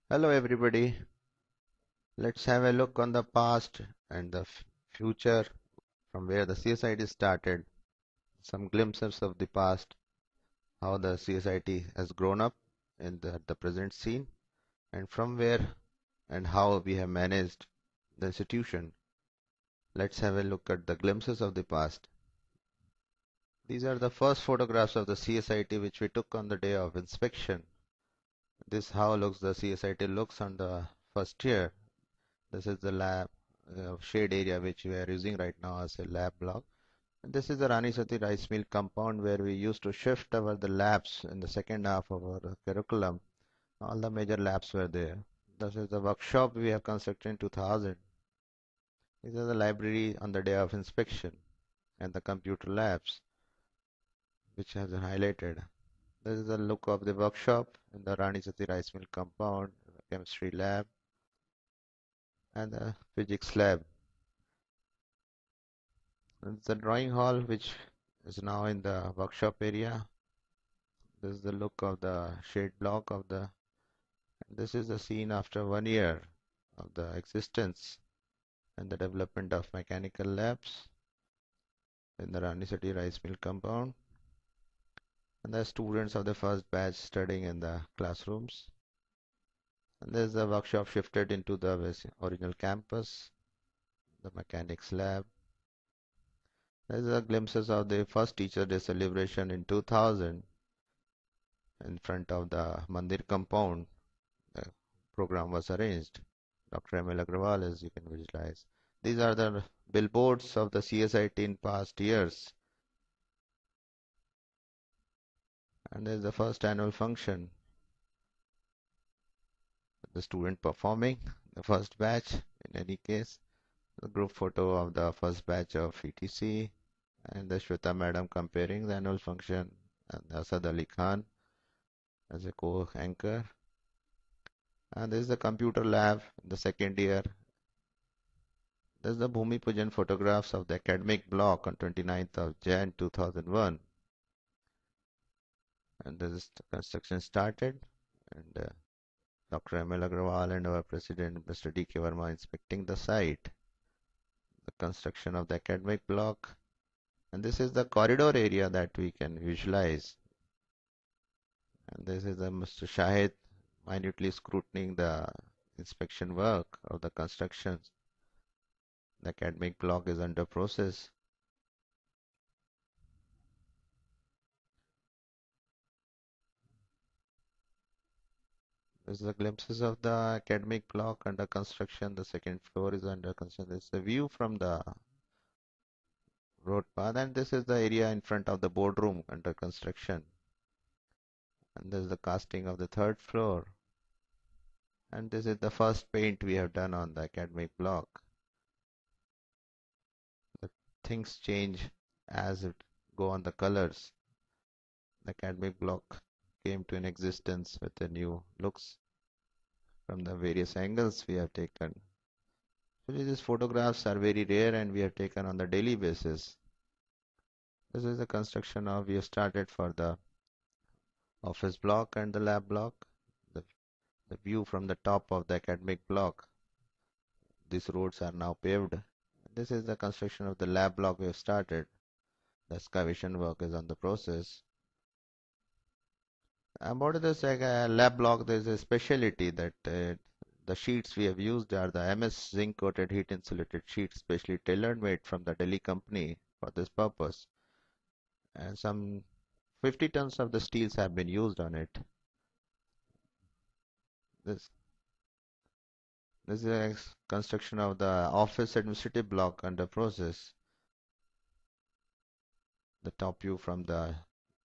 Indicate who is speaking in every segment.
Speaker 1: Hello everybody. Let's have a look on the past and the future from where the CSIT started. Some glimpses of the past, how the CSIT has grown up in the present scene, and from where and how we have managed the institution. Let's have a look at the glimpses of the past. These are the first photographs of the CSIT which we took on the day of inspection. This how looks the CSIT looks on the first year. This is the lab shade area which we are using right now as a lab block. And this is the Rani Sati rice mill compound where we used to shift the labs in the second half of our curriculum. All the major labs were there. This is the workshop we have constructed in 2000. This is the library on the day of inspection and the computer labs which has been highlighted. This is the look of the workshop in the Rani Sati rice mill compound, the chemistry lab and the physics lab. It's the drawing hall which is now in the workshop area. This is the look of the shade block of the. This is the scene after 1 year of the existence and the development of mechanical labs in the Rani City rice mill compound. And the students of the first batch studying in the classrooms. And there's the workshop shifted into the original campus, the mechanics lab. There's the glimpses of the first Teacher Day celebration in 2000 in front of the Mandir compound. The program was arranged. Dr. M.L. Agrawal, as you can visualize. These are the billboards of the CSIT in past years. And there's the first annual function. The student performing, the first batch in any case. The group photo of the first batch of ETC and the Shweta madam comparing the annual function and Asad Ali Khan as a co-anchor. And this is the computer lab in the second year. There's the Bhumi Pujan photographs of the academic block on 29th of Jan 2001. And this construction started and Dr. M.L. Agrawal and our president Mr. D.K. Verma inspecting the site, the construction of the academic block, and this is the corridor area that we can visualize. And this is Mr. Shahid minutely scrutinizing the inspection work of the construction. The academic block is under process. This is the glimpses of the academic block under construction. The second floor is under construction. This is the view from the road path, and this is the area in front of the boardroom under construction. And this is the casting of the third floor. And this is the first paint we have done on the academic block. The things change as it go on the colors. The academic block came to an existence with the new looks from the various angles we have taken. Actually, these photographs are very rare and we have taken on the daily basis. This is the construction of we have started for the office block and the lab block. The, the view from the top of the academic block. These roads are now paved. This is the construction of the lab block we have started. The excavation work is on the process. About this lab block, there is a specialty that the sheets we have used are the MS zinc coated heat insulated sheets, specially tailor made from the Delhi company for this purpose. And some 50 tons of the steels have been used on it. This this is a construction of the office administrative block under process. The top view from the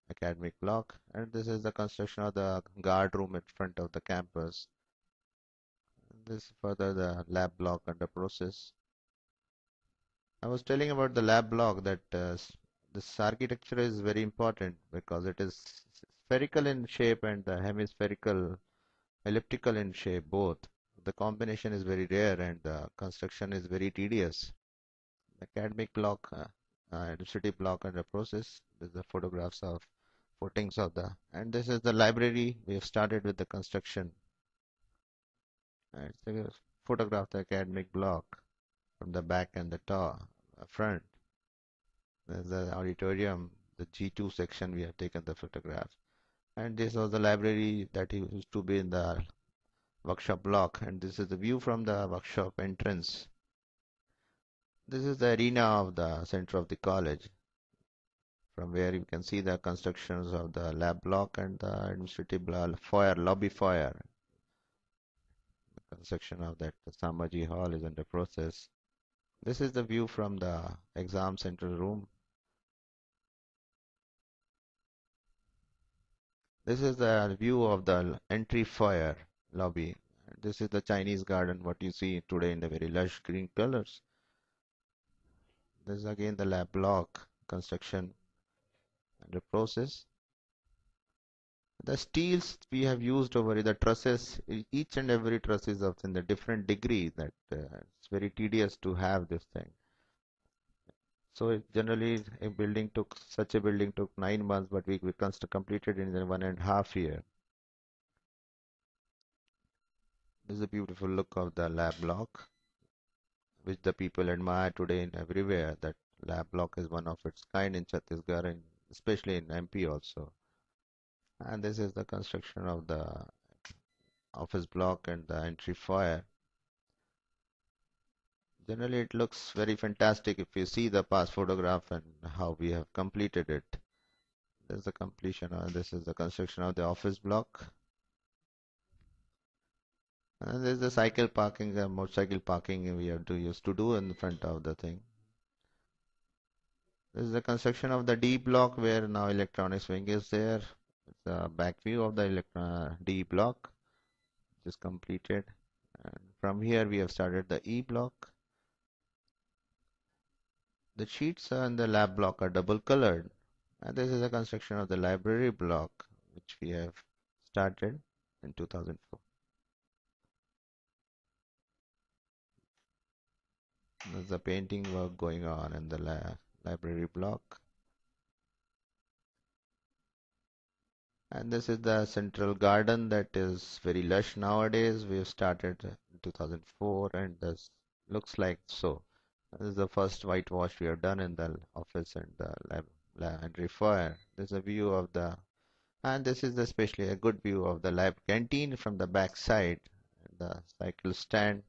Speaker 1: academic block, and this is the construction of the guard room in front of the campus. This further the lab block under process. I was telling about the lab block that this architecture is very important because it is spherical in shape and hemispherical, elliptical in shape both. The combination is very rare and the construction is very tedious. The academic block, university block under process. This is the photographs of footings of the, and this is the library. We have started with the construction. It's a photograph the academic block from the back and the top, front. There's the auditorium, the G2 section we have taken the photographs. And this was the library that used to be in the workshop block. And this is the view from the workshop entrance. This is the arena of the center of the college, from where you can see the constructions of the lab block and the administrative foyer, lobby foyer. The construction of that Samaji Hall is under process. This is the view from the exam center room. This is the view of the entry foyer lobby. This is the Chinese garden, what you see today in the very lush green colors. This is again the lab block construction under process. The steels we have used over the trusses, each and every truss is of in the different degree that it's very tedious to have this thing. So generally such a building took 9 months, but we completed in 1.5 years. This is a beautiful look of the lab block, which the people admire today in everywhere. That lab block is one of its kind in Chhattisgarh, and especially in MP also. And this is the construction of the office block and the entry foyer. Generally, it looks very fantastic if you see the past photograph and how we have completed it. This is the completion, this is the construction of the office block. And this is the cycle parking, the motorcycle parking we have to used to do in front of the thing. This is the construction of the D block where now electronics wing is there. It's the back view of the D block, which is completed. And from here we have started the E block. The sheets in the lab block are double colored. And this is the construction of the library block, which we have started in 2004. There's the painting work going on in the library block. And this is the central garden that is very lush nowadays. We have started in 2004 and this looks like so. This is the first whitewash we have done in the office and the library foyer. This is a view of the, and this is especially a good view of the lab canteen from the back side, the cycle stand.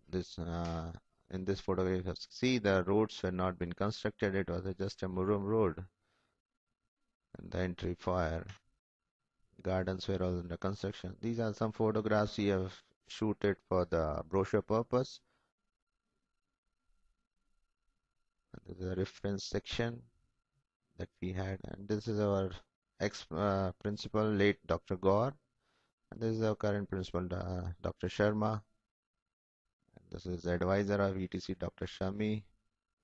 Speaker 1: This in this photograph, you see the roads were not been constructed. It was just a murum road, and the entry foyer. Gardens were all under construction. These are some photographs we have shooted for the brochure purpose. This is a reference section that we had, and this is our ex-principal, late Dr. Gaur, and this is our current principal, Dr. Sharma. And this is the advisor of ETC, Dr. Shami,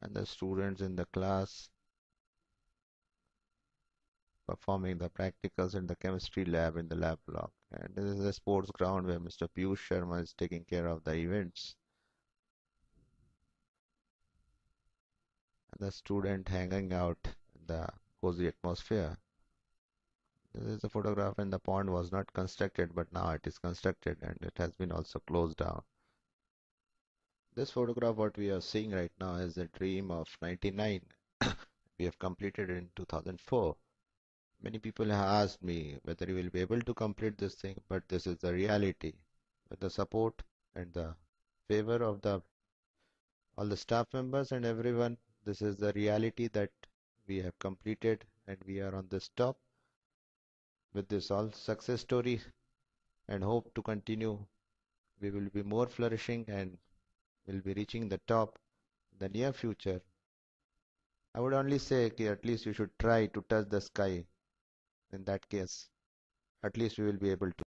Speaker 1: and the students in the class performing the practicals in the chemistry lab in the lab block. And this is the sports ground where Mr. Piyush Sharma is taking care of the events. And the student hanging out in the cozy atmosphere. This is a photograph when the pond was not constructed, but now it is constructed and it has been also closed down. This photograph, what we are seeing right now, is the dream of 99. We have completed it in 2004. Many people have asked me whether you will be able to complete this thing, but this is the reality. With the support and the favor of all the staff members and everyone, this is the reality that we have completed and we are on this top with this all success story and hope to continue. We will be more flourishing and will be reaching the top in the near future. I would only say at least you should try to touch the sky. In that case, at least we will be able to.